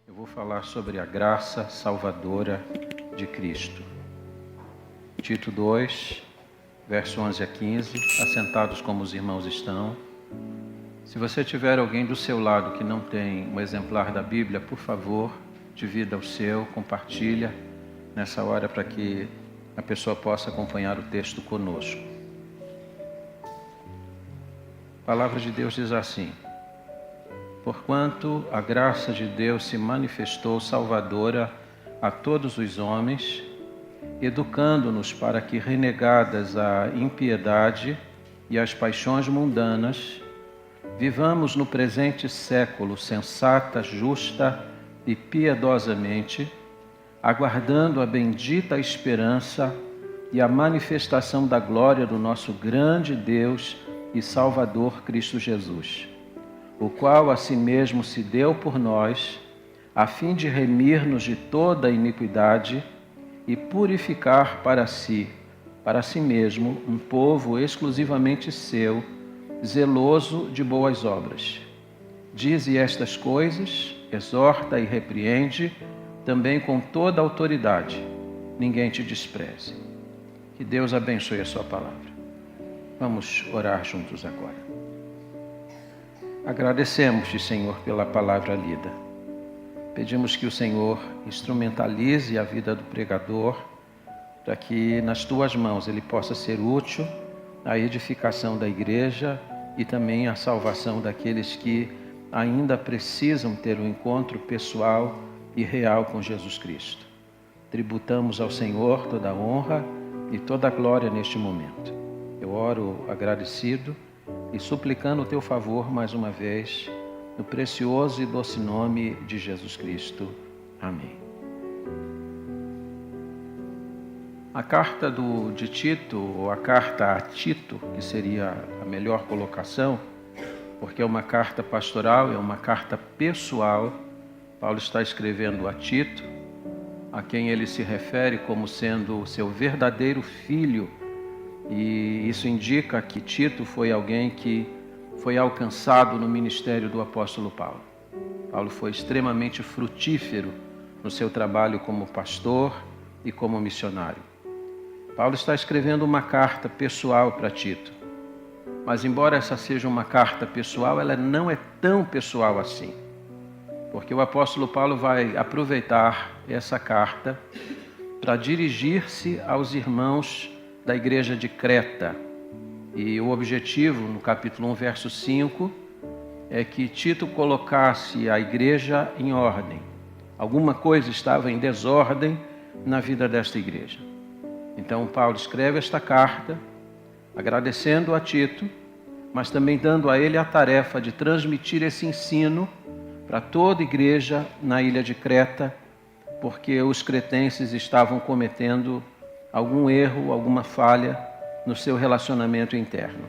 Eu vou falar sobre a graça salvadora de Cristo. Tito 2, verso 11 a 15, assentados como os irmãos estão. Se você tiver alguém do seu lado que não tem um exemplar da Bíblia, por favor, divida o seu, compartilha nessa hora para que a pessoa possa acompanhar o texto conosco. A palavra de Deus diz assim: porquanto a graça de Deus se manifestou salvadora a todos os homens, educando-nos para que, renegadas a impiedade e as paixões mundanas, vivamos no presente século sensata, justa e piedosamente, aguardando a bendita esperança e a manifestação da glória do nosso grande Deus e Salvador Cristo Jesus, o qual a si mesmo se deu por nós, a fim de remir-nos de toda a iniquidade e purificar para si mesmo, um povo exclusivamente seu, zeloso de boas obras. Dize estas coisas, exorta e repreende, também com toda a autoridade. Ninguém te despreze. Que Deus abençoe a sua palavra. Vamos orar juntos agora. Agradecemos-te, Senhor, pela palavra lida. Pedimos que o Senhor instrumentalize a vida do pregador, para que nas tuas mãos ele possa ser útil à edificação da igreja e também à salvação daqueles que ainda precisam ter um encontro pessoal e real com Jesus Cristo. Tributamos ao Senhor toda a honra e toda a glória neste momento. Eu oro agradecido e suplicando o teu favor mais uma vez, no precioso e doce nome de Jesus Cristo. Amém. A carta de Tito, ou a carta a Tito, que seria a melhor colocação, porque é uma carta pastoral, é uma carta pessoal. Paulo está escrevendo a Tito, a quem ele se refere como sendo seu verdadeiro filho, e isso indica que Tito foi alguém que foi alcançado no ministério do apóstolo Paulo. Paulo foi extremamente frutífero no seu trabalho como pastor e como missionário. Paulo está escrevendo uma carta pessoal para Tito, mas embora essa seja uma carta pessoal, ela não é tão pessoal assim, porque o apóstolo Paulo vai aproveitar essa carta para dirigir-se aos irmãos da igreja de Creta. E o objetivo, no capítulo 1, verso 5, é que Tito colocasse a igreja em ordem. Alguma coisa estava em desordem na vida desta igreja. Então Paulo escreve esta carta, agradecendo a Tito, mas também dando a ele a tarefa de transmitir esse ensino para toda a igreja na ilha de Creta, porque os cretenses estavam cometendo algum erro, alguma falha no seu relacionamento interno.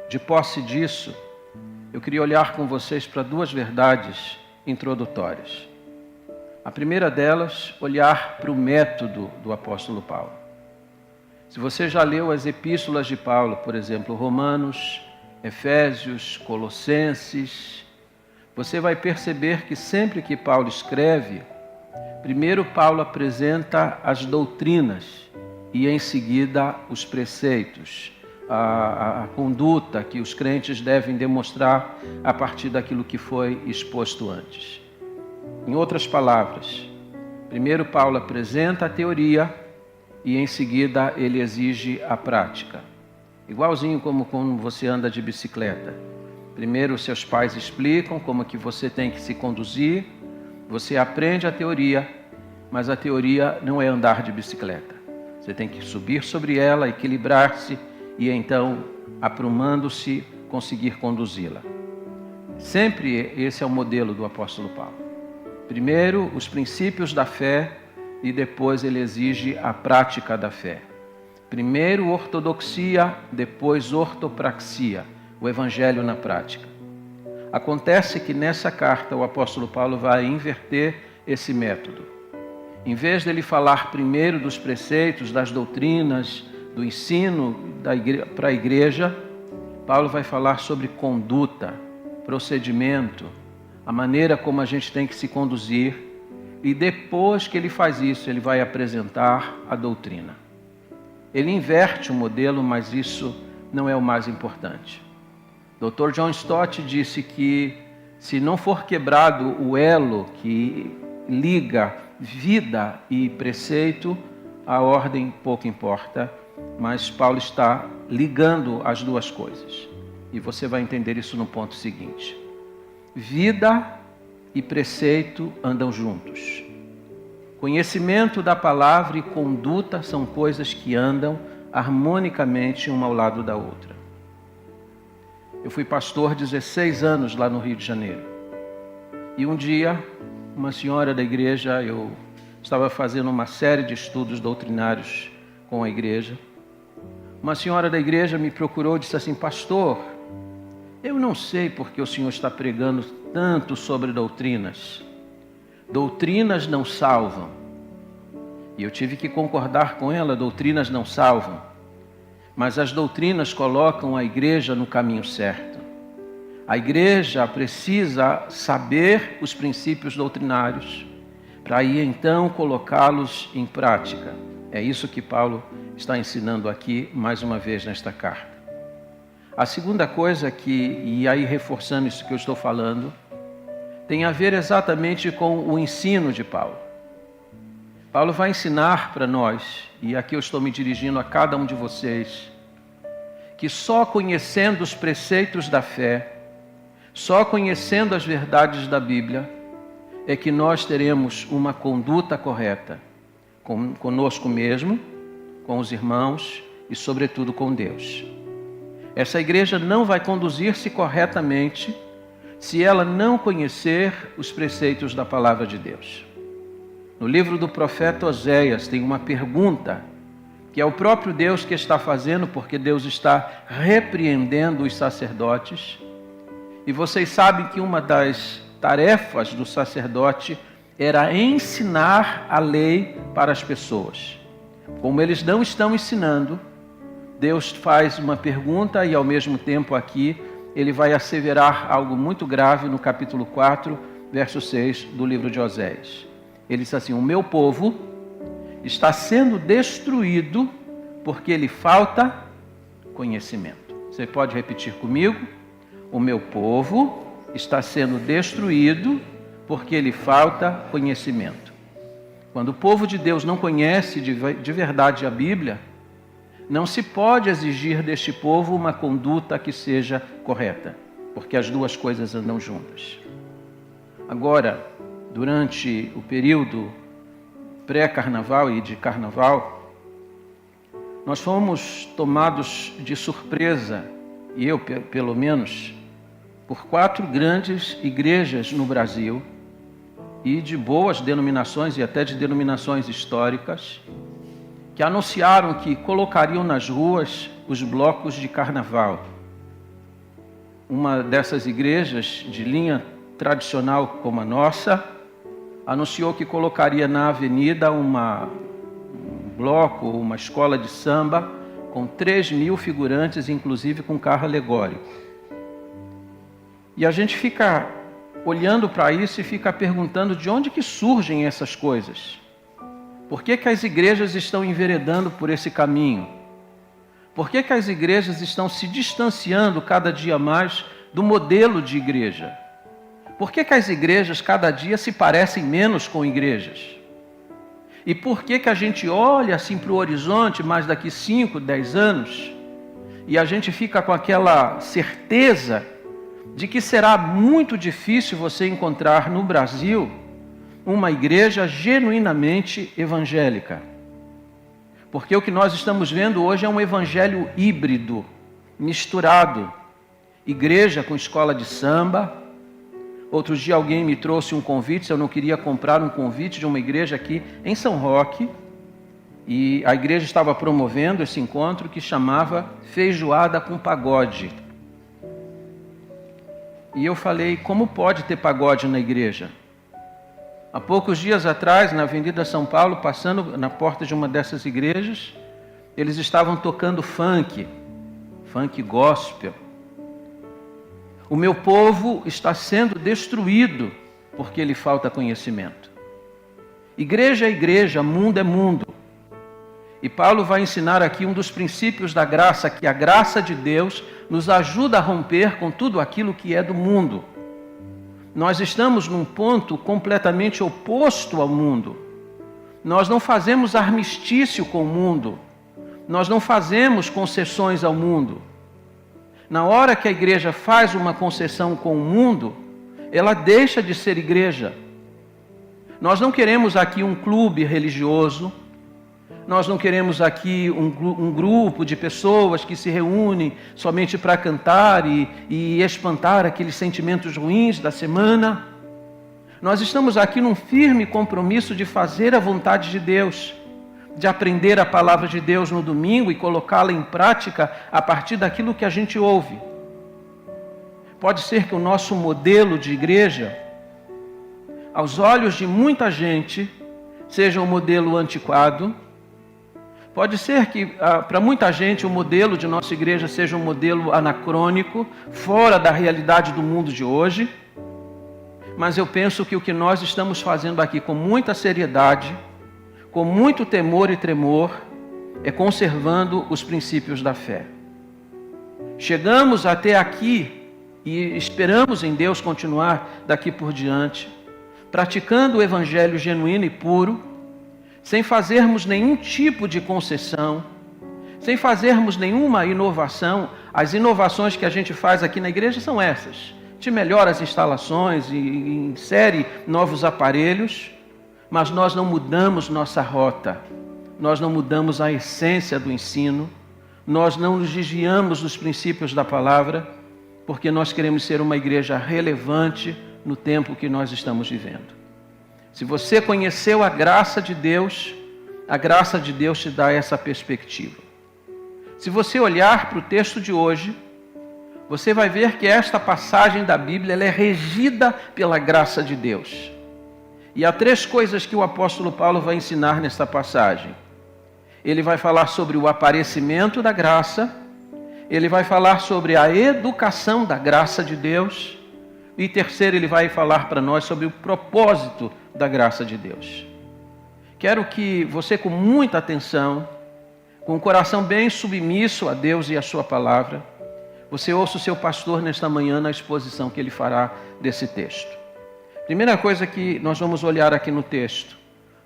De posse disso, eu queria olhar com vocês para duas verdades introdutórias. A primeira delas, olhar para o método do apóstolo Paulo. Se você já leu as epístolas de Paulo, por exemplo, Romanos, Efésios, Colossenses, você vai perceber que sempre que Paulo escreve, primeiro Paulo apresenta as doutrinas e em seguida os preceitos, a conduta que os crentes devem demonstrar a partir daquilo que foi exposto antes. Em outras palavras, primeiro Paulo apresenta a teoria e em seguida ele exige a prática. Igualzinho como quando você anda de bicicleta. Primeiro seus pais explicam como que você tem que se conduzir, você aprende a teoria, mas a teoria não é andar de bicicleta. Você tem que subir sobre ela, equilibrar-se e então, aprumando-se, conseguir conduzi-la. Sempre esse é o modelo do apóstolo Paulo. Primeiro, os princípios da fé e depois ele exige a prática da fé. Primeiro, ortodoxia, depois ortopraxia, o evangelho na prática. Acontece que nessa carta o apóstolo Paulo vai inverter esse método. Em vez dele falar primeiro dos preceitos, das doutrinas, do ensino para a igreja, Paulo vai falar sobre conduta, procedimento, a maneira como a gente tem que se conduzir, e depois que ele faz isso, ele vai apresentar a doutrina. Ele inverte o modelo, mas isso não é o mais importante. Dr. John Stott disse que se não for quebrado o elo que liga vida e preceito, a ordem pouco importa, mas Paulo está ligando as duas coisas. E você vai entender isso no ponto seguinte. Vida e preceito andam juntos. Conhecimento da palavra e conduta são coisas que andam harmonicamente uma ao lado da outra. Eu fui pastor 16 anos lá no Rio de Janeiro. E um dia, uma senhora da igreja, eu estava fazendo uma série de estudos doutrinários com a igreja. Uma senhora da igreja me procurou e disse assim: pastor, eu não sei porque o senhor está pregando tanto sobre doutrinas. Doutrinas não salvam. E eu tive que concordar com ela, doutrinas não salvam. Mas as doutrinas colocam a igreja no caminho certo. A igreja precisa saber os princípios doutrinários, para aí então colocá-los em prática. É isso que Paulo está ensinando aqui, mais uma vez, nesta carta. A segunda coisa e aí reforçando isso que eu estou falando, tem a ver exatamente com o ensino de Paulo. Paulo vai ensinar para nós, e aqui eu estou me dirigindo a cada um de vocês, que só conhecendo os preceitos da fé, só conhecendo as verdades da Bíblia, é que nós teremos uma conduta correta, conosco mesmo, com os irmãos e, sobretudo, com Deus. Essa igreja não vai conduzir-se corretamente se ela não conhecer os preceitos da palavra de Deus. No livro do profeta Oséias tem uma pergunta que é o próprio Deus que está fazendo, porque Deus está repreendendo os sacerdotes. E vocês sabem que uma das tarefas do sacerdote era ensinar a lei para as pessoas. Como eles não estão ensinando, Deus faz uma pergunta e ao mesmo tempo aqui ele vai asseverar algo muito grave no capítulo 4, verso 6 do livro de Oséias. Ele diz assim: o meu povo está sendo destruído porque lhe falta conhecimento. Você pode repetir comigo? O meu povo está sendo destruído porque lhe falta conhecimento. Quando o povo de Deus não conhece de verdade a Bíblia, não se pode exigir deste povo uma conduta que seja correta, porque as duas coisas andam juntas. Agora, durante o período pré-carnaval e de carnaval, nós fomos tomados de surpresa, e eu pelo menos, por 4 grandes igrejas no Brasil, e de boas denominações e até de denominações históricas, que anunciaram que colocariam nas ruas os blocos de carnaval. Uma dessas igrejas de linha tradicional como a nossa, anunciou que colocaria na avenida um bloco, uma escola de samba, com 3.000 figurantes, inclusive com carro alegórico. E a gente fica olhando para isso e fica perguntando de onde que surgem essas coisas. Por que as igrejas estão enveredando por esse caminho? Por que as igrejas estão se distanciando cada dia mais do modelo de igreja? Por que as igrejas cada dia se parecem menos com igrejas? E por que a gente olha assim para o horizonte, mais daqui 5, 10 anos, e a gente fica com aquela certeza de que será muito difícil você encontrar no Brasil uma igreja genuinamente evangélica? Porque o que nós estamos vendo hoje é um evangelho híbrido, misturado. Igreja com escola de samba. Outro dia alguém me trouxe um convite, se eu não queria comprar um convite de uma igreja aqui em São Roque, e a igreja estava promovendo esse encontro que chamava Feijoada com Pagode. E eu falei: como pode ter pagode na igreja? Há poucos dias atrás, na Avenida São Paulo, passando na porta de uma dessas igrejas, eles estavam tocando funk gospel. O meu povo está sendo destruído porque lhe falta conhecimento. Igreja é igreja, mundo é mundo. E Paulo vai ensinar aqui um dos princípios da graça, que a graça de Deus nos ajuda a romper com tudo aquilo que é do mundo. Nós estamos num ponto completamente oposto ao mundo. Nós não fazemos armistício com o mundo. Nós não fazemos concessões ao mundo. Na hora que a igreja faz uma concessão com o mundo, ela deixa de ser igreja. Nós não queremos aqui um clube religioso. Nós não queremos aqui um grupo de pessoas que se reúnem somente para cantar e espantar aqueles sentimentos ruins da semana. Nós estamos aqui num firme compromisso de fazer a vontade de Deus, de aprender a palavra de Deus no domingo e colocá-la em prática a partir daquilo que a gente ouve. Pode ser que o nosso modelo de igreja, aos olhos de muita gente, seja um modelo antiquado. Pode ser que, para muita gente, o modelo de nossa igreja seja um modelo anacrônico, fora da realidade do mundo de hoje. Mas eu penso que o que nós estamos fazendo aqui com muita seriedade, com muito temor e tremor, é conservando os princípios da fé. Chegamos até aqui e esperamos em Deus continuar daqui por diante, praticando o evangelho genuíno e puro, sem fazermos nenhum tipo de concessão, sem fazermos nenhuma inovação. As inovações que a gente faz aqui na igreja são essas. A gente melhora as instalações e insere novos aparelhos, mas nós não mudamos nossa rota, nós não mudamos a essência do ensino, nós não nos desviamos dos princípios da palavra, porque nós queremos ser uma igreja relevante no tempo que nós estamos vivendo. Se você conheceu a graça de Deus te dá essa perspectiva. Se você olhar para o texto de hoje, você vai ver que esta passagem da Bíblia ela é regida pela graça de Deus. E há 3 coisas que o apóstolo Paulo vai ensinar nesta passagem. Ele vai falar sobre o aparecimento da graça, ele vai falar sobre a educação da graça de Deus, e terceiro, ele vai falar para nós sobre o propósito da graça de Deus. Quero que você, com muita atenção, com o coração bem submisso a Deus e a sua palavra, você ouça o seu pastor nesta manhã na exposição que ele fará desse texto. Primeira coisa que nós vamos olhar aqui no texto,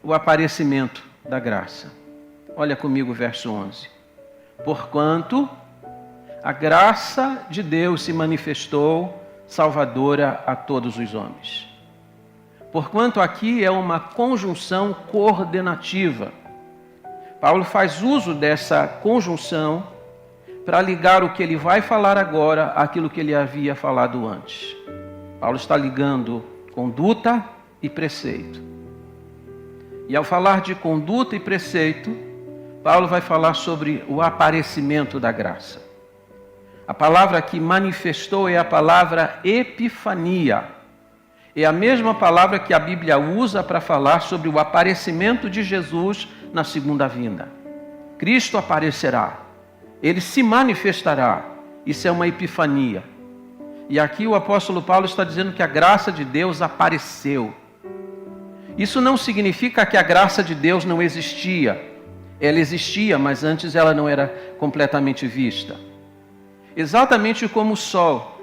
o aparecimento da graça. Olha comigo o verso 11. Porquanto a graça de Deus se manifestou salvadora a todos os homens. Porquanto aqui é uma conjunção coordenativa. Paulo faz uso dessa conjunção para ligar o que ele vai falar agora àquilo que ele havia falado antes. Paulo está ligando conduta e preceito. E ao falar de conduta e preceito, Paulo vai falar sobre o aparecimento da graça. A palavra que manifestou é a palavra epifania. É a mesma palavra que a Bíblia usa para falar sobre o aparecimento de Jesus na segunda vinda. Cristo aparecerá, ele se manifestará. Isso é uma epifania. E aqui o apóstolo Paulo está dizendo que a graça de Deus apareceu. Isso não significa que a graça de Deus não existia. Ela existia, mas antes ela não era completamente vista. Exatamente como o sol.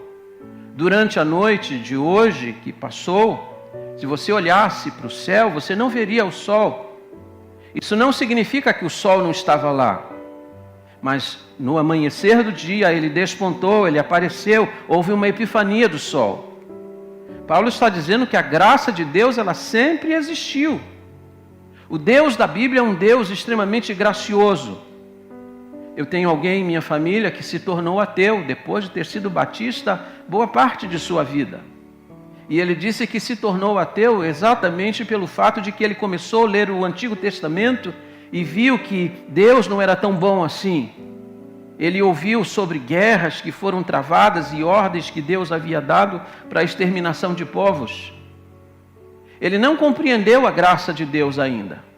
Durante a noite de hoje que passou, se você olhasse para o céu, você não veria o sol. Isso não significa que o sol não estava lá. Mas no amanhecer do dia ele despontou, ele apareceu, houve uma epifania do sol. Paulo está dizendo que a graça de Deus ela sempre existiu. O Deus da Bíblia é um Deus extremamente gracioso. Eu tenho alguém em minha família que se tornou ateu depois de ter sido batista boa parte de sua vida. E ele disse que se tornou ateu exatamente pelo fato de que ele começou a ler o Antigo Testamento e viu que Deus não era tão bom assim. Ele ouviu sobre guerras que foram travadas e ordens que Deus havia dado para a exterminação de povos. Ele não compreendeu a graça de Deus ainda.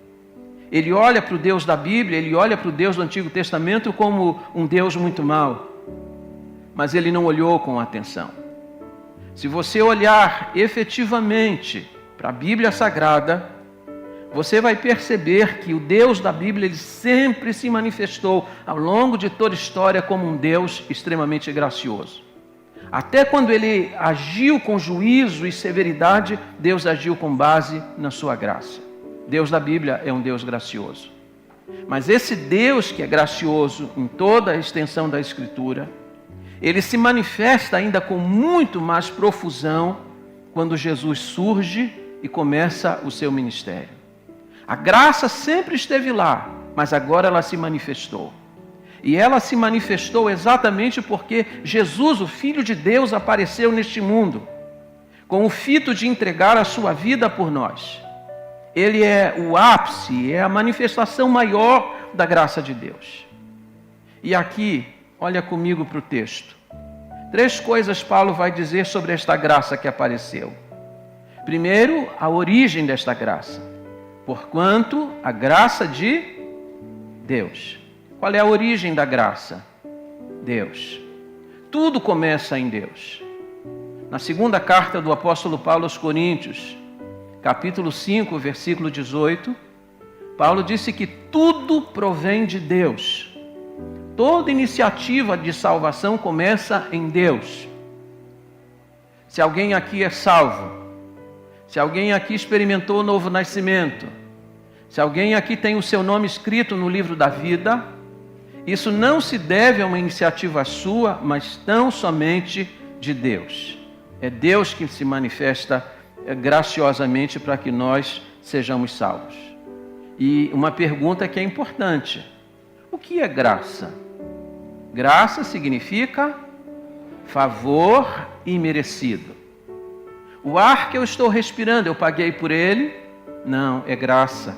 Ele olha para o Deus da Bíblia, ele olha para o Deus do Antigo Testamento como um Deus muito mau. Mas ele não olhou com atenção. Se você olhar efetivamente para a Bíblia Sagrada, você vai perceber que o Deus da Bíblia ele sempre se manifestou ao longo de toda a história como um Deus extremamente gracioso. Até quando ele agiu com juízo e severidade, Deus agiu com base na sua graça. Deus da Bíblia é um Deus gracioso. Mas esse Deus que é gracioso em toda a extensão da Escritura, ele se manifesta ainda com muito mais profusão quando Jesus surge e começa o seu ministério. A graça sempre esteve lá, mas agora ela se manifestou. E ela se manifestou exatamente porque Jesus, o Filho de Deus, apareceu neste mundo, com o fito de entregar a sua vida por nós. Ele é o ápice, é a manifestação maior da graça de Deus. E aqui, olha comigo para o texto. 3 coisas Paulo vai dizer sobre esta graça que apareceu. Primeiro, a origem desta graça. Porquanto a graça de Deus. Qual é a origem da graça? Deus. Tudo começa em Deus. Na segunda carta do apóstolo Paulo aos Coríntios, capítulo 5, versículo 18, Paulo disse que tudo provém de Deus. Toda iniciativa de salvação começa em Deus. Se alguém aqui é salvo, se alguém aqui experimentou o novo nascimento, se alguém aqui tem o seu nome escrito no livro da vida, isso não se deve a uma iniciativa sua, mas tão somente de Deus. É Deus que se manifesta graciosamente para que nós sejamos salvos. E uma pergunta que é importante: o que é graça? Graça significa favor imerecido. O ar que eu estou respirando, eu paguei por ele? Não, é graça.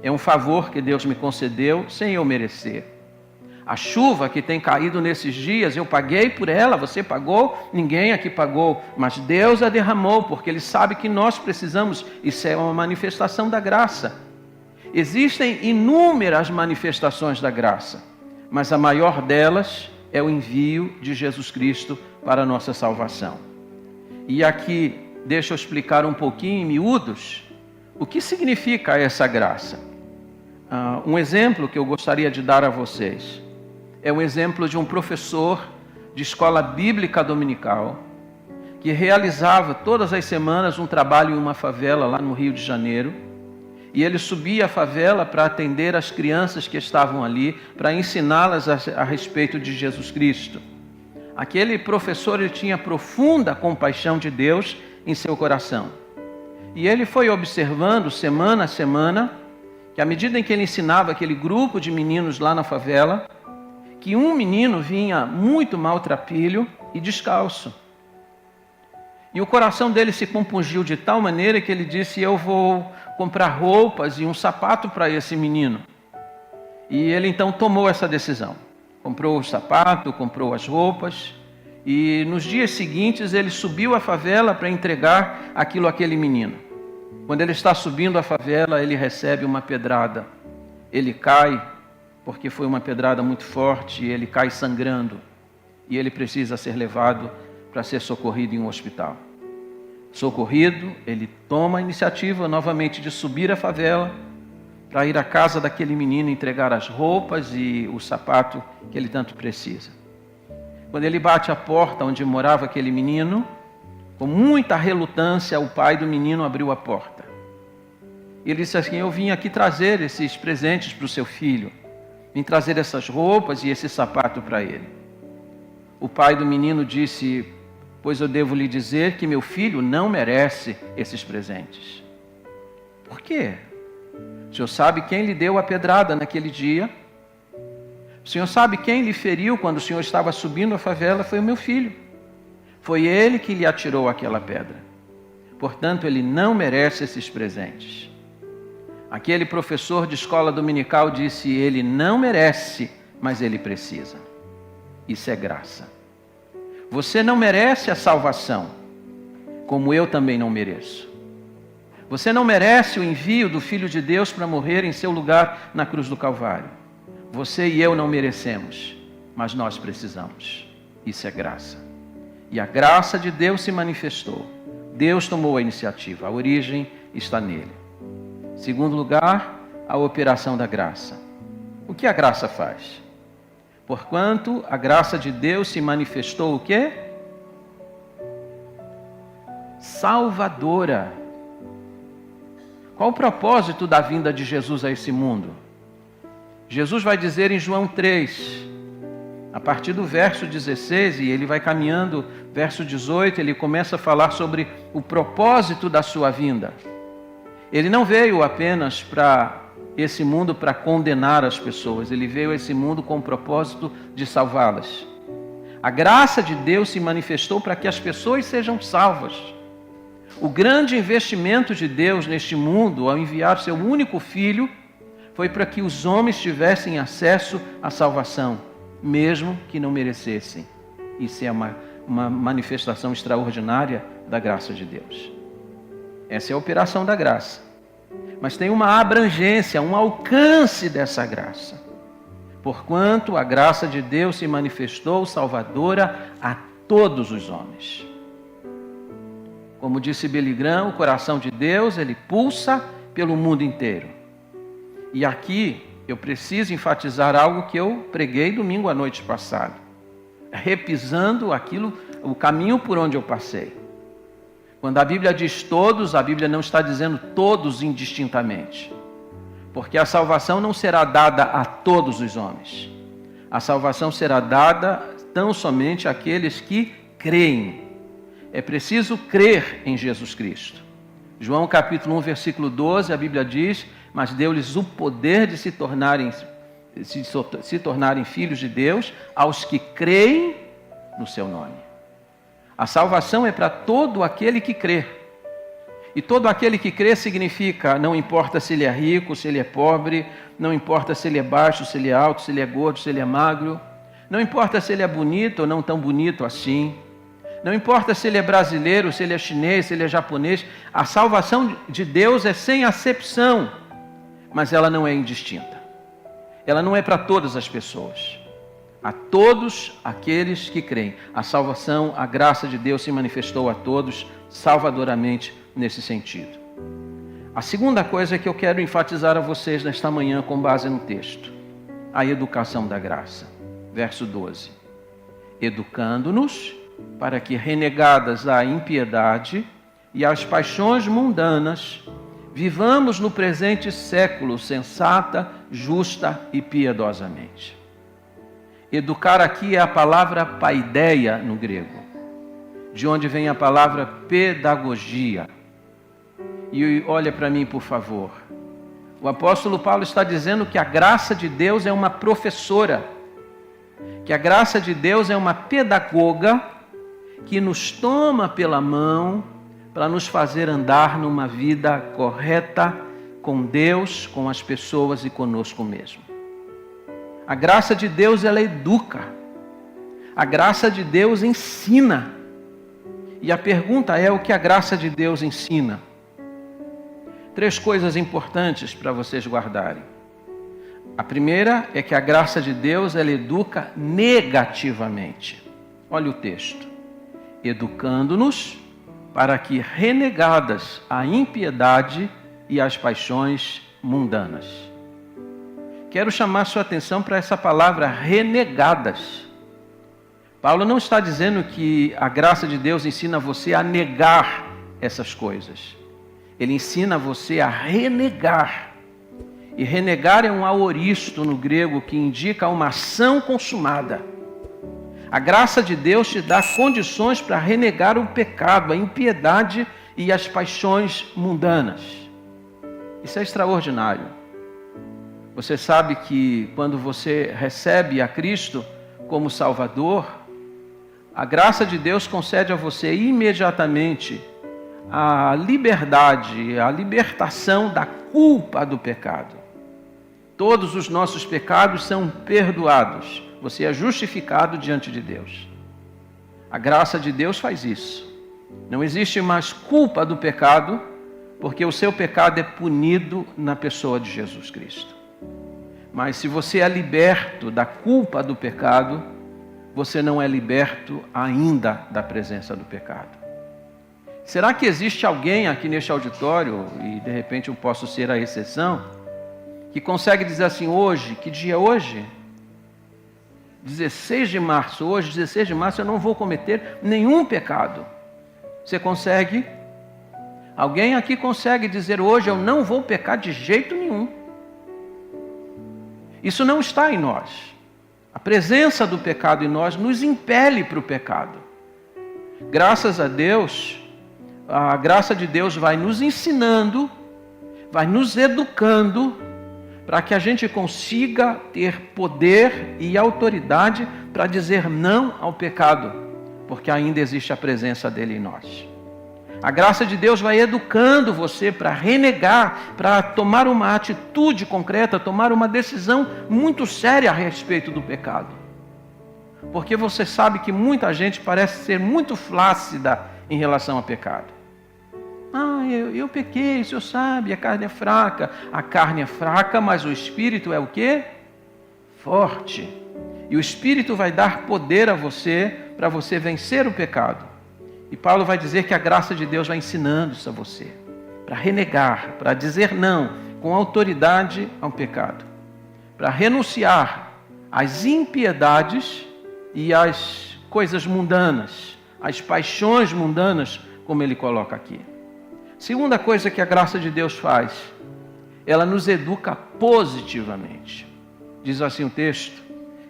É um favor que Deus me concedeu sem eu merecer. A chuva que tem caído nesses dias, eu paguei por ela, você pagou? Ninguém aqui pagou, mas Deus a derramou, porque Ele sabe que nós precisamos. Isso é uma manifestação da graça. Existem inúmeras manifestações da graça, mas a maior delas é o envio de Jesus Cristo para a nossa salvação. E aqui, deixa eu explicar um pouquinho em miúdos o que significa essa graça. Um exemplo que eu gostaria de dar a vocês é um exemplo de um professor de escola bíblica dominical que realizava todas as semanas um trabalho em uma favela lá no Rio de Janeiro, e ele subia a favela para atender as crianças que estavam ali, para ensiná-las a respeito de Jesus Cristo. Aquele professor ele tinha profunda compaixão de Deus em seu coração. E ele foi observando semana a semana que à medida em que ele ensinava aquele grupo de meninos lá na favela, que um menino vinha muito maltrapilho e descalço. E o coração dele se compungiu de tal maneira que ele disse: eu vou comprar roupas e um sapato para esse menino. E ele então tomou essa decisão. Comprou o sapato, comprou as roupas, e nos dias seguintes ele subiu a favela para entregar aquilo àquele menino. Quando ele está subindo a favela, ele recebe uma pedrada. Ele cai, porque foi uma pedrada muito forte, e ele cai sangrando. E ele precisa ser levado para ser socorrido em um hospital. Socorrido, ele toma a iniciativa novamente de subir a favela, para ir à casa daquele menino entregar as roupas e o sapato que ele tanto precisa. Quando ele bate a porta onde morava aquele menino, com muita relutância, o pai do menino abriu a porta. Ele disse assim: eu vim aqui trazer esses presentes para o seu filho. Vim trazer essas roupas e esse sapato para ele. O pai do menino disse: pois eu devo lhe dizer que meu filho não merece esses presentes. Por quê? O senhor sabe quem lhe deu a pedrada naquele dia? O senhor sabe quem lhe feriu quando o senhor estava subindo a favela? Foi o meu filho. Foi ele que lhe atirou aquela pedra. Portanto, ele não merece esses presentes. Aquele professor de escola dominical disse: ele não merece, mas ele precisa. Isso é graça. Você não merece a salvação, como eu também não mereço. Você não merece o envio do Filho de Deus para morrer em seu lugar na cruz do Calvário. Você e eu não merecemos, mas nós precisamos. Isso é graça. E a graça de Deus se manifestou. Deus tomou a iniciativa, a origem está nele. Segundo lugar, a operação da graça. O que a graça faz? Porquanto a graça de Deus se manifestou o quê? Salvadora. Qual o propósito da vinda de Jesus a esse mundo? Jesus vai dizer em João 3, a partir do verso 16, e ele vai caminhando, verso 18, ele começa a falar sobre o propósito da sua vinda. Ele não veio apenas para esse mundo para condenar as pessoas, ele veio a esse mundo com o propósito de salvá-las. A graça de Deus se manifestou para que as pessoas sejam salvas. O grande investimento de Deus neste mundo, ao enviar seu único filho, foi para que os homens tivessem acesso à salvação, mesmo que não merecessem. Isso é uma manifestação extraordinária da graça de Deus. Essa é a operação da graça. Mas tem uma abrangência, um alcance dessa graça. Porquanto a graça de Deus se manifestou salvadora a todos os homens. Como disse Billy Graham, o coração de Deus, ele pulsa pelo mundo inteiro. E aqui eu preciso enfatizar algo que eu preguei domingo à noite passado, repisando aquilo, o caminho por onde eu passei. Quando a Bíblia diz todos, a Bíblia não está dizendo todos indistintamente. Porque a salvação não será dada a todos os homens. A salvação será dada tão somente àqueles que creem. É preciso crer em Jesus Cristo. João capítulo 1, versículo 12, a Bíblia diz: mas deu-lhes o poder de se tornarem filhos de Deus aos que creem no seu nome. A salvação é para todo aquele que crê. E todo aquele que crê significa, não importa se ele é rico, se ele é pobre, não importa se ele é baixo, se ele é alto, se ele é gordo, se ele é magro, não importa se ele é bonito ou não tão bonito assim, não importa se ele é brasileiro, se ele é chinês, se ele é japonês, a salvação de Deus é sem acepção, mas ela não é indistinta. Ela não é para todas as pessoas. A todos aqueles que creem. A salvação, a graça de Deus se manifestou a todos salvadoramente nesse sentido. A segunda coisa que eu quero enfatizar a vocês nesta manhã com base no texto. A educação da graça. Verso 12. Educando-nos para que, renegadas a impiedade e as paixões mundanas, vivamos no presente século sensata, justa e piedosamente. Educar aqui é a palavra paideia no grego, de onde vem a palavra pedagogia. E olha para mim, por favor. O apóstolo Paulo está dizendo que a graça de Deus é uma professora, que a graça de Deus é uma pedagoga que nos toma pela mão para nos fazer andar numa vida correta com Deus, com as pessoas e conosco mesmo. A graça de Deus, ela educa. A graça de Deus ensina. E a pergunta é: o que a graça de Deus ensina? 3 coisas importantes para vocês guardarem. A primeira é que a graça de Deus, ela educa negativamente. Olha o texto. Educando-nos para que, renegadas a impiedade e as paixões mundanas. Quero chamar sua atenção para essa palavra renegadas. Paulo não está dizendo que a graça de Deus ensina você a negar essas coisas. Ele ensina você a renegar. E renegar é um aoristo no grego que indica uma ação consumada. A graça de Deus te dá condições para renegar o pecado, a impiedade e as paixões mundanas. Isso é extraordinário. Você sabe que quando você recebe a Cristo como Salvador, a graça de Deus concede a você imediatamente a liberdade, a libertação da culpa do pecado. Todos os nossos pecados são perdoados. Você é justificado diante de Deus. A graça de Deus faz isso. Não existe mais culpa do pecado, porque o seu pecado é punido na pessoa de Jesus Cristo. Mas se você é liberto da culpa do pecado, você não é liberto ainda da presença do pecado. Será que existe alguém aqui neste auditório, e de repente eu posso ser a exceção, que consegue dizer assim, hoje, que dia é hoje? 16 de março, hoje, 16 de março, eu não vou cometer nenhum pecado. Você consegue? Alguém aqui consegue dizer, hoje eu não vou pecar de jeito nenhum? Isso não está em nós. A presença do pecado em nós nos impele para o pecado. Graças a Deus, a graça de Deus vai nos ensinando, vai nos educando, para que a gente consiga ter poder e autoridade para dizer não ao pecado, porque ainda existe a presença dele em nós. A graça de Deus vai educando você para renegar, para tomar uma atitude concreta, tomar uma decisão muito séria a respeito do pecado. Porque você sabe que muita gente parece ser muito flácida em relação ao pecado. Eu pequei, o senhor sabe, a carne é fraca. A carne é fraca, mas o Espírito é o quê? Forte. E o Espírito vai dar poder a você, para você vencer o pecado. E Paulo vai dizer que a graça de Deus vai ensinando isso a você. Para renegar, para dizer não, com autoridade ao pecado. Para renunciar às impiedades e às coisas mundanas, às paixões mundanas, como ele coloca aqui. Segunda coisa que a graça de Deus faz, ela nos educa positivamente. Diz assim o texto,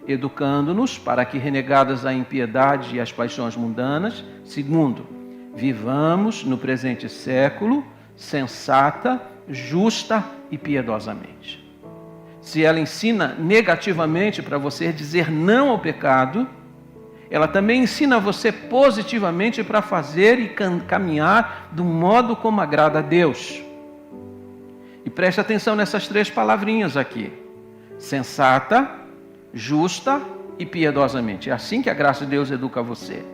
educando-nos para que, renegadas a impiedade e as paixões mundanas, segundo, vivamos no presente século, sensata, justa e piedosamente. Se ela ensina negativamente para você dizer não ao pecado, ela também ensina você positivamente para fazer e caminhar do modo como agrada a Deus. E preste atenção nessas três palavrinhas aqui. Sensata, justa e piedosamente. É assim que a graça de Deus educa você.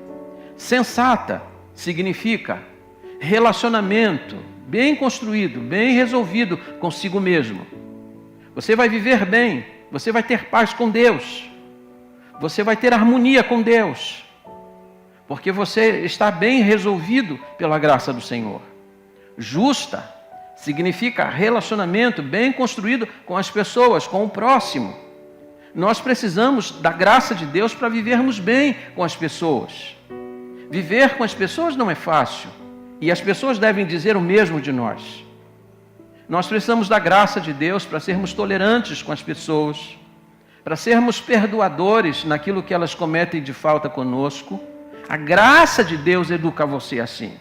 Sensata significa relacionamento bem construído, bem resolvido consigo mesmo. Você vai viver bem, você vai ter paz com Deus. Você vai ter harmonia com Deus, porque você está bem resolvido pela graça do Senhor. Justa significa relacionamento bem construído com as pessoas, com o próximo. Nós precisamos da graça de Deus para vivermos bem com as pessoas. Viver com as pessoas não é fácil, e as pessoas devem dizer o mesmo de nós. Nós precisamos da graça de Deus para sermos tolerantes com as pessoas, para sermos perdoadores naquilo que elas cometem de falta conosco. A graça de Deus educa você assim.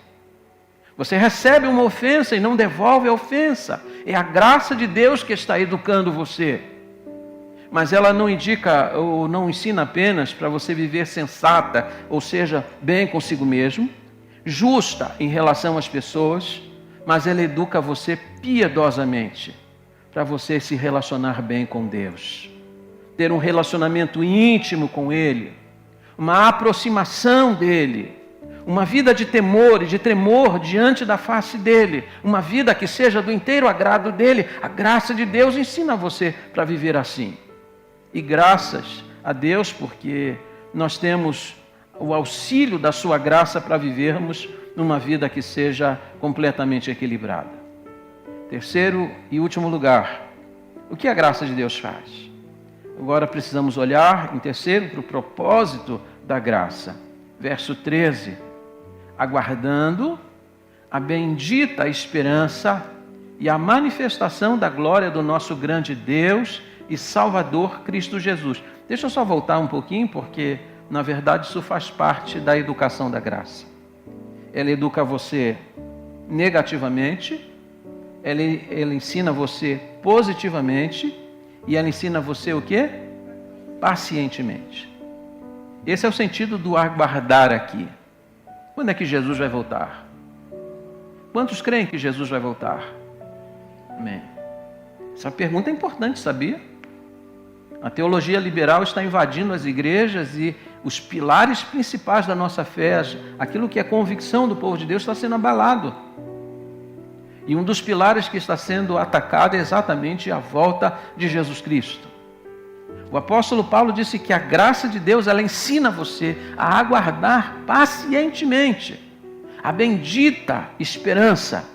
Você recebe uma ofensa e não devolve a ofensa. É a graça de Deus que está educando você. Mas ela não indica ou não ensina apenas para você viver sensata, ou seja, bem consigo mesmo, justa em relação às pessoas, mas ela educa você piedosamente, para você se relacionar bem com Deus. Ter um relacionamento íntimo com Ele, uma aproximação dEle, uma vida de temor e de tremor diante da face dEle, uma vida que seja do inteiro agrado dEle. A graça de Deus ensina você para viver assim. E graças a Deus, porque nós temos o auxílio da sua graça para vivermos numa vida que seja completamente equilibrada. Terceiro e último lugar, o que a graça de Deus faz? Agora precisamos olhar, em terceiro, para o propósito da graça. Verso 13. Aguardando a bendita esperança e a manifestação da glória do nosso grande Deus e Salvador Cristo Jesus. Deixa eu só voltar um pouquinho, porque, na verdade, isso faz parte da educação da graça. Ela educa você negativamente, ela ensina você positivamente, e ela ensina você o quê? Pacientemente. Esse é o sentido do aguardar aqui. Quando é que Jesus vai voltar? Quantos creem que Jesus vai voltar? Amém. Essa pergunta é importante, sabia? A teologia liberal está invadindo as igrejas e os pilares principais da nossa fé, aquilo que é convicção do povo de Deus, está sendo abalado. E um dos pilares que está sendo atacado é exatamente a volta de Jesus Cristo. O apóstolo Paulo disse que a graça de Deus, ela ensina você a aguardar pacientemente a bendita esperança.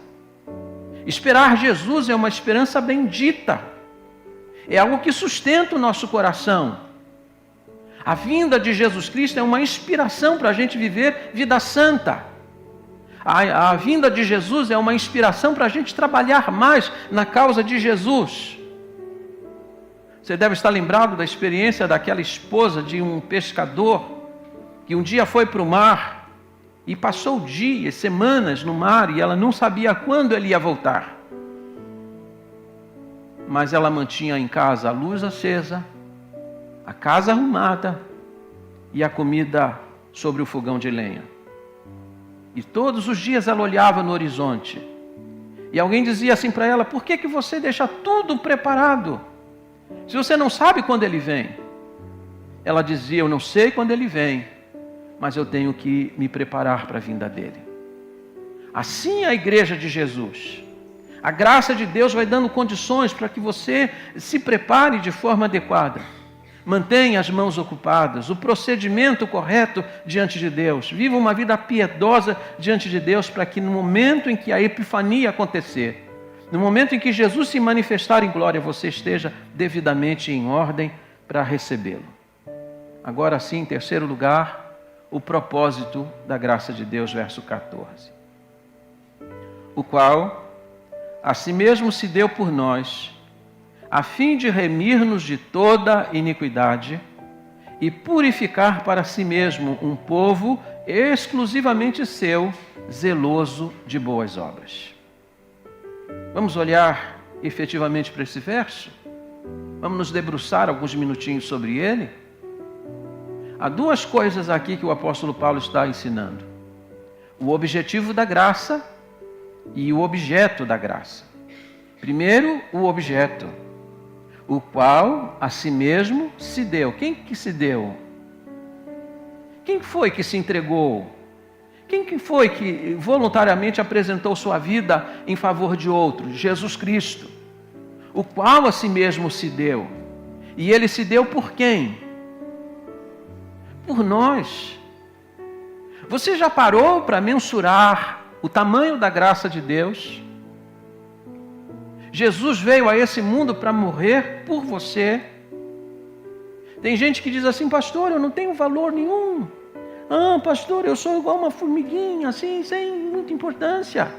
Esperar Jesus é uma esperança bendita. É algo que sustenta o nosso coração. A vinda de Jesus Cristo é uma inspiração para a gente viver vida santa. A vinda de Jesus é uma inspiração para a gente trabalhar mais na causa de Jesus. Você deve estar lembrado da experiência daquela esposa de um pescador que um dia foi para o mar e passou dias, semanas no mar e ela não sabia quando ele ia voltar. Mas ela mantinha em casa a luz acesa, a casa arrumada e a comida sobre o fogão de lenha. E todos os dias ela olhava no horizonte. E alguém dizia assim para ela: por que você deixa tudo preparado? Se você não sabe quando ele vem. Ela dizia: eu não sei quando ele vem, mas eu tenho que me preparar para a vinda dele. Assim é a igreja de Jesus. A graça de Deus vai dando condições para que você se prepare de forma adequada. Mantenha as mãos ocupadas, o procedimento correto diante de Deus. Viva uma vida piedosa diante de Deus para que no momento em que a epifania acontecer, no momento em que Jesus se manifestar em glória, você esteja devidamente em ordem para recebê-lo. Agora sim, em terceiro lugar, o propósito da graça de Deus, verso 14. O qual a si mesmo se deu por nós, a fim de remir-nos de toda iniquidade e purificar para si mesmo um povo exclusivamente seu, zeloso de boas obras. Vamos olhar efetivamente para esse verso? Vamos nos debruçar alguns minutinhos sobre ele? Há duas coisas aqui que o apóstolo Paulo está ensinando: o objetivo da graça e o objeto da graça. Primeiro, o objeto, o qual a si mesmo se deu. Quem que se deu? Quem foi que se entregou? Quem que foi que voluntariamente apresentou sua vida em favor de outros? Jesus Cristo, o qual a si mesmo se deu. E ele se deu por quem? Por nós. Você já parou para mensurar o tamanho da graça de Deus? Jesus veio a esse mundo para morrer por você. Tem gente que diz assim: pastor, eu não tenho valor nenhum. Ah, pastor, eu sou igual uma formiguinha, assim, sem muita importância.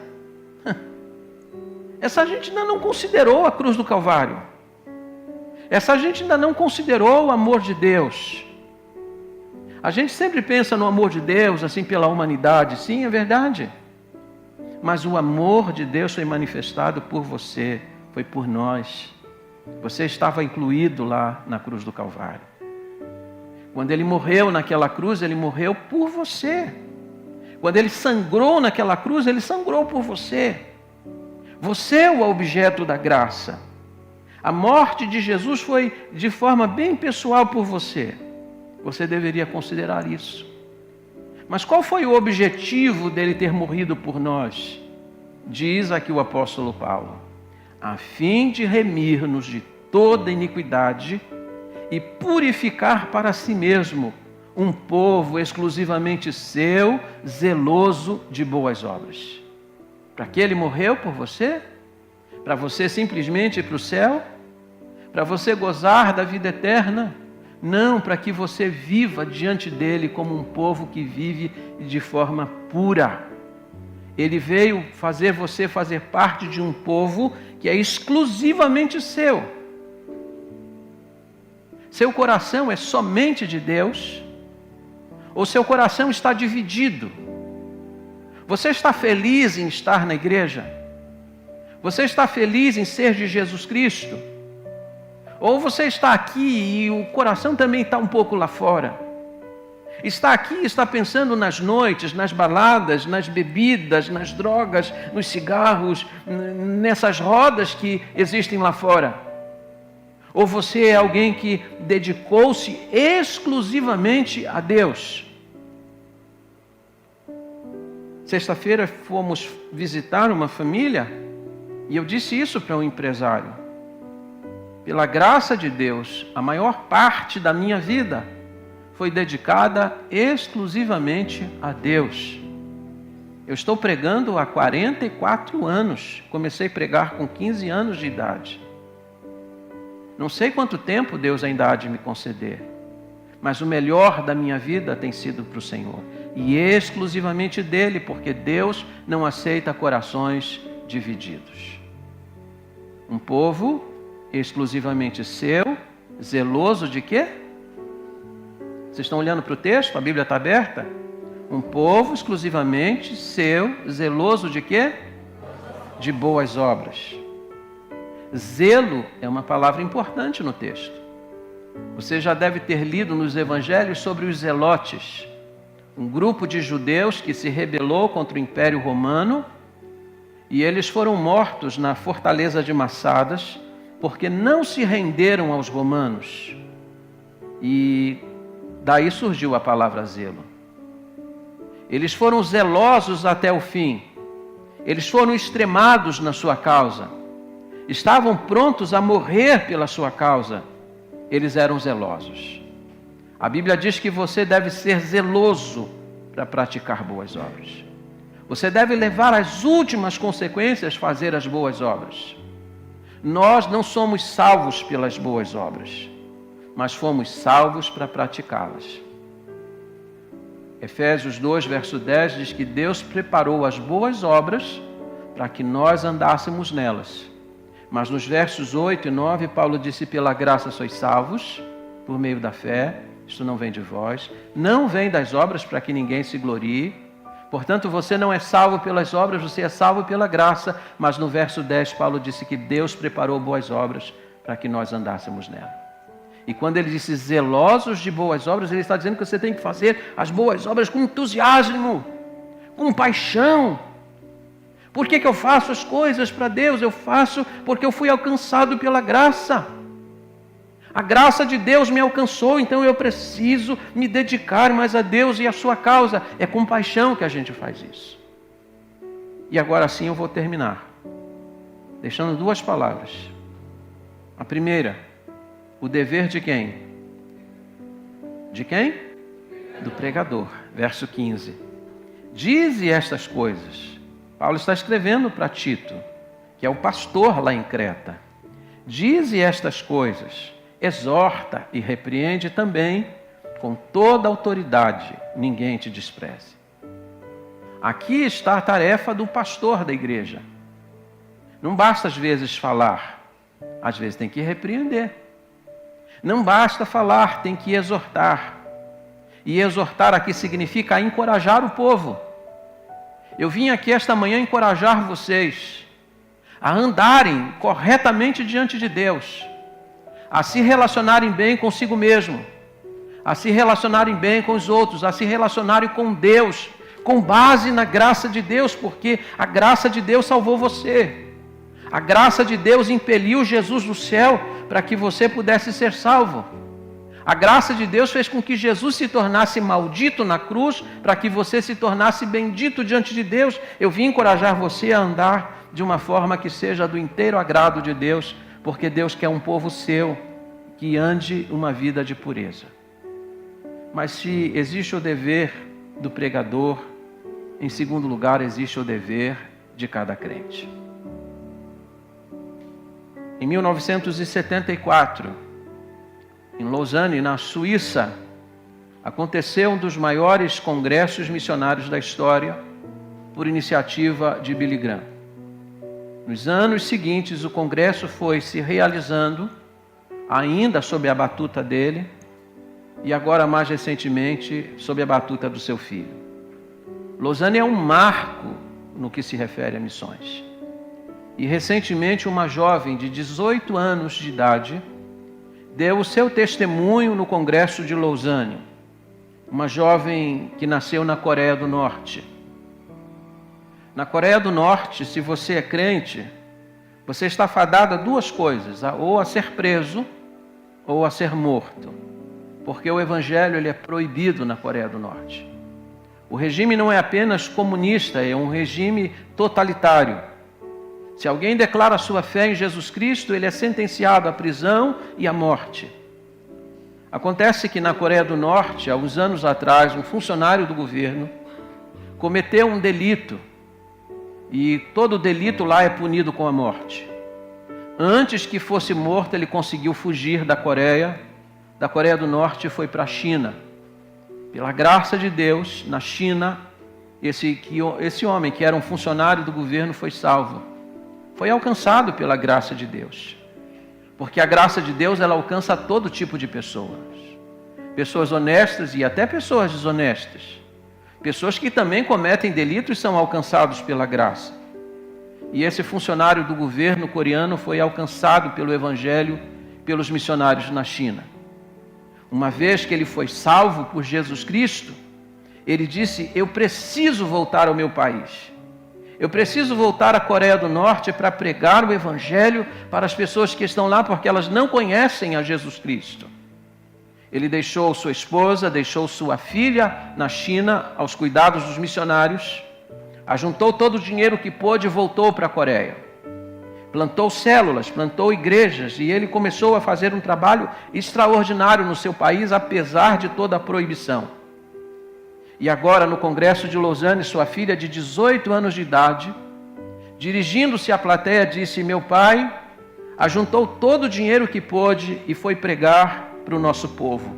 Essa gente ainda não considerou a cruz do Calvário. Essa gente ainda não considerou o amor de Deus. A gente sempre pensa no amor de Deus, assim, pela humanidade. Sim, é verdade. Mas o amor de Deus foi manifestado por você, foi por nós. Você estava incluído lá na cruz do Calvário. Quando ele morreu naquela cruz, ele morreu por você. Quando ele sangrou naquela cruz, ele sangrou por você. Você é o objeto da graça. A morte de Jesus foi de forma bem pessoal por você. Você deveria considerar isso. Mas qual foi o objetivo dele ter morrido por nós? Diz aqui o apóstolo Paulo: a fim de remir-nos de toda iniquidade e purificar para si mesmo um povo exclusivamente seu, zeloso de boas obras. Para que ele morreu por você? Para você simplesmente ir para o céu? Para você gozar da vida eterna? Não, para que você viva diante dele como um povo que vive de forma pura. Ele veio fazer você fazer parte de um povo que é exclusivamente seu. Seu coração é somente de Deus? Ou seu coração está dividido? Você está feliz em estar na igreja? Você está feliz em ser de Jesus Cristo? Ou você está aqui e o coração também está um pouco lá fora? Está aqui e está pensando nas noites, nas baladas, nas bebidas, nas drogas, nos cigarros, nessas rodas que existem lá fora? Ou você é alguém que dedicou-se exclusivamente a Deus? Sexta-feira fomos visitar uma família e eu disse isso para um empresário. pela graça de Deus, a maior parte da minha vida foi dedicada exclusivamente a Deus. Eu estou pregando há 44 anos. Comecei a pregar com 15 anos de idade. Não sei quanto tempo Deus ainda há de me conceder, mas o melhor da minha vida tem sido para o Senhor. E exclusivamente dele, porque Deus não aceita corações divididos. Um povo exclusivamente seu, zeloso de quê? Vocês estão olhando para o texto? A Bíblia está aberta? Um povo exclusivamente seu, zeloso de quê? De boas obras. Zelo é uma palavra importante no texto. Você já deve ter lido nos evangelhos sobre os zelotes, um grupo de judeus que se rebelou contra o Império Romano, e eles foram mortos na fortaleza de Massadas, porque não se renderam aos romanos. E daí surgiu a palavra zelo. Eles foram zelosos até o fim. Eles foram extremados na sua causa. Estavam prontos a morrer pela sua causa. Eles eram zelosos. A Bíblia diz que você deve ser zeloso para praticar boas obras. Você deve levar às últimas consequências fazer as boas obras. Nós não somos salvos pelas boas obras, mas fomos salvos para praticá-las. Efésios 2, verso 10 diz que Deus preparou as boas obras para que nós andássemos nelas. Mas nos versos 8 e 9, Paulo disse: pela graça sois salvos, por meio da fé. Isto não vem de vós, não vem das obras para que ninguém se glorie. Portanto, você não é salvo pelas obras, você é salvo pela graça. Mas no verso 10, Paulo disse que Deus preparou boas obras para que nós andássemos nela. E quando ele disse zelosos de boas obras, ele está dizendo que você tem que fazer as boas obras com entusiasmo, com paixão. Por que eu faço as coisas para Deus? Eu faço porque eu fui alcançado pela graça. A graça de Deus me alcançou, então eu preciso me dedicar mais a Deus e a sua causa. É com paixão que a gente faz isso. E agora sim eu vou terminar, deixando duas palavras. A primeira, o dever de quem? De quem? Do pregador. Verso 15. Dize estas coisas. Paulo está escrevendo para Tito, que é o pastor lá em Creta. Dize estas coisas, exorta e repreende também com toda autoridade, ninguém te despreze. Aqui está a tarefa do pastor da igreja. Não basta às vezes falar, às vezes tem que repreender. Não basta falar, tem que exortar. E exortar aqui significa encorajar o povo. Eu vim aqui esta manhã encorajar vocês a andarem corretamente diante de Deus, a se relacionarem bem consigo mesmo, a se relacionarem bem com os outros, a se relacionarem com Deus, com base na graça de Deus, porque a graça de Deus salvou você. A graça de Deus impeliu Jesus do céu para que você pudesse ser salvo. A graça de Deus fez com que Jesus se tornasse maldito na cruz, para que você se tornasse bendito diante de Deus. Eu vim encorajar você a andar de uma forma que seja do inteiro agrado de Deus, porque Deus quer um povo seu, que ande uma vida de pureza. Mas se existe o dever do pregador, em segundo lugar existe o dever de cada crente. Em 1974, em Lausanne, na Suíça, aconteceu um dos maiores congressos missionários da história, por iniciativa de Billy Graham. Nos anos seguintes, o congresso foi se realizando, ainda sob a batuta dele, e agora mais recentemente, sob a batuta do seu filho. Lausanne é um marco no que se refere a missões. E recentemente uma jovem de 18 anos de idade deu o seu testemunho no Congresso de Lausanne. Uma jovem que nasceu na Coreia do Norte. Na Coreia do Norte, se você é crente, você está fadado a duas coisas, ou a ser preso, ou a ser morto. Porque o evangelho ele é proibido na Coreia do Norte. O regime não é apenas comunista, é um regime totalitário. Se alguém declara a sua fé em Jesus Cristo, ele é sentenciado à prisão e à morte. Acontece que na Coreia do Norte, há uns anos atrás, um funcionário do governo cometeu um delito, e todo delito lá é punido com a morte. Antes que fosse morto, ele conseguiu fugir da Coreia do Norte e foi para a China. Pela graça de Deus, na China, esse homem, que era um funcionário do governo, foi salvo. Foi alcançado pela graça de Deus. Porque a graça de Deus, ela alcança todo tipo de pessoas. Pessoas honestas e até pessoas desonestas. Pessoas que também cometem delitos e são alcançados pela graça. E esse funcionário do governo coreano foi alcançado pelo Evangelho, pelos missionários na China. Uma vez que ele foi salvo por Jesus Cristo, ele disse: eu preciso voltar ao meu país. Eu preciso voltar à Coreia do Norte para pregar o Evangelho para as pessoas que estão lá, porque elas não conhecem a Jesus Cristo. Ele deixou sua esposa, deixou sua filha na China aos cuidados dos missionários, ajuntou todo o dinheiro que pôde e voltou para a Coreia. Plantou células, plantou igrejas, e ele começou a fazer um trabalho extraordinário no seu país, apesar de toda a proibição. E agora, no Congresso de Lausanne, sua filha de 18 anos de idade, dirigindo-se à plateia, disse: meu pai ajuntou todo o dinheiro que pôde e foi pregar para o nosso povo.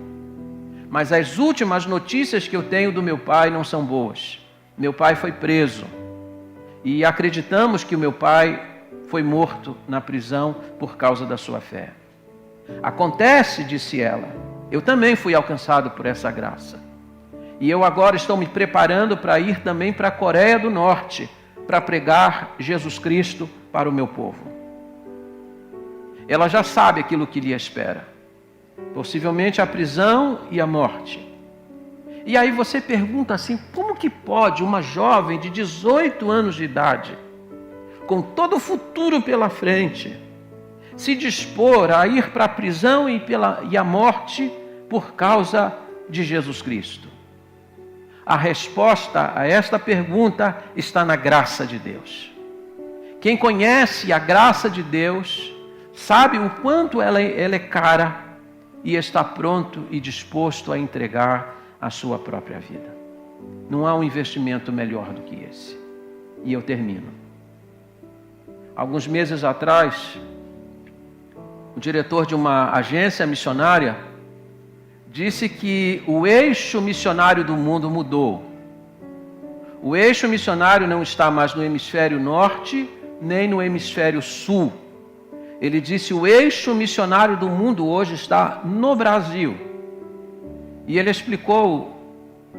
Mas as últimas notícias que eu tenho do meu pai não são boas. Meu pai foi preso e acreditamos que o meu pai foi morto na prisão por causa da sua fé. Acontece, disse ela, eu também fui alcançado por essa graça. E eu agora estou me preparando para ir também para a Coreia do Norte, para pregar Jesus Cristo para o meu povo. Ela já sabe aquilo que lhe espera. Possivelmente a prisão e a morte. E aí você pergunta assim: como que pode uma jovem de 18 anos de idade, com todo o futuro pela frente, se dispor a ir para a prisão e a morte por causa de Jesus Cristo? A resposta a esta pergunta está na graça de Deus. Quem conhece a graça de Deus sabe o quanto ela é cara e está pronto e disposto a entregar a sua própria vida. Não há um investimento melhor do que esse. E eu termino. Alguns meses atrás, o diretor de uma agência missionária disse que o eixo missionário do mundo mudou. O eixo missionário não está mais no hemisfério norte, nem no hemisfério sul. Ele disse: o eixo missionário do mundo hoje está no Brasil. E ele explicou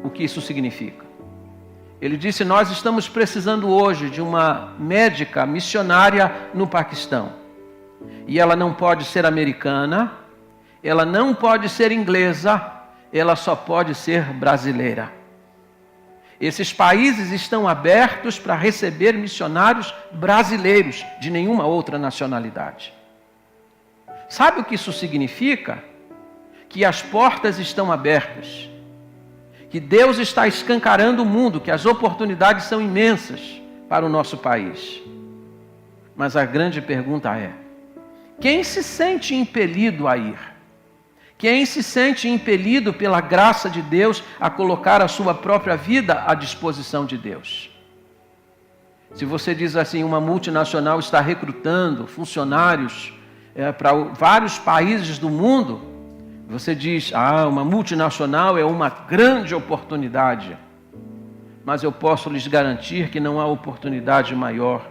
o que isso significa. Ele disse: nós estamos precisando hoje de uma médica missionária no Paquistão. E ela não pode ser americana, ela não pode ser inglesa, ela só pode ser brasileira. Esses países estão abertos para receber missionários brasileiros de nenhuma outra nacionalidade. Sabe o que isso significa? Que as portas estão abertas, que Deus está escancarando o mundo, que as oportunidades são imensas para o nosso país. Mas a grande pergunta é: quem se sente impelido a ir? Quem se sente impelido pela graça de Deus a colocar a sua própria vida à disposição de Deus? Se você diz assim: uma multinacional está recrutando funcionários para vários países do mundo, você diz: uma multinacional é uma grande oportunidade. Mas eu posso lhes garantir que não há oportunidade maior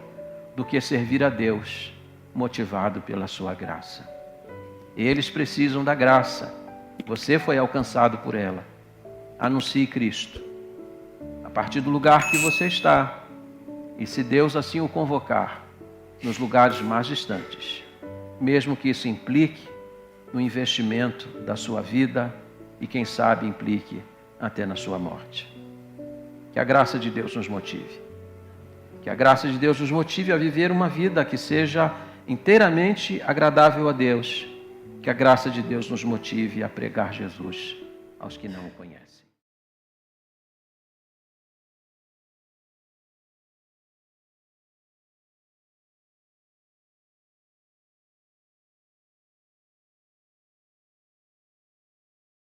do que servir a Deus, motivado pela sua graça. Eles precisam da graça. Você foi alcançado por ela. Anuncie Cristo a partir do lugar que você está. E se Deus assim o convocar, nos lugares mais distantes, mesmo que isso implique no investimento da sua vida e quem sabe implique até na sua morte. Que a graça de Deus nos motive. Que a graça de Deus nos motive a viver uma vida que seja inteiramente agradável a Deus. Que a graça de Deus nos motive a pregar Jesus aos que não o conhecem.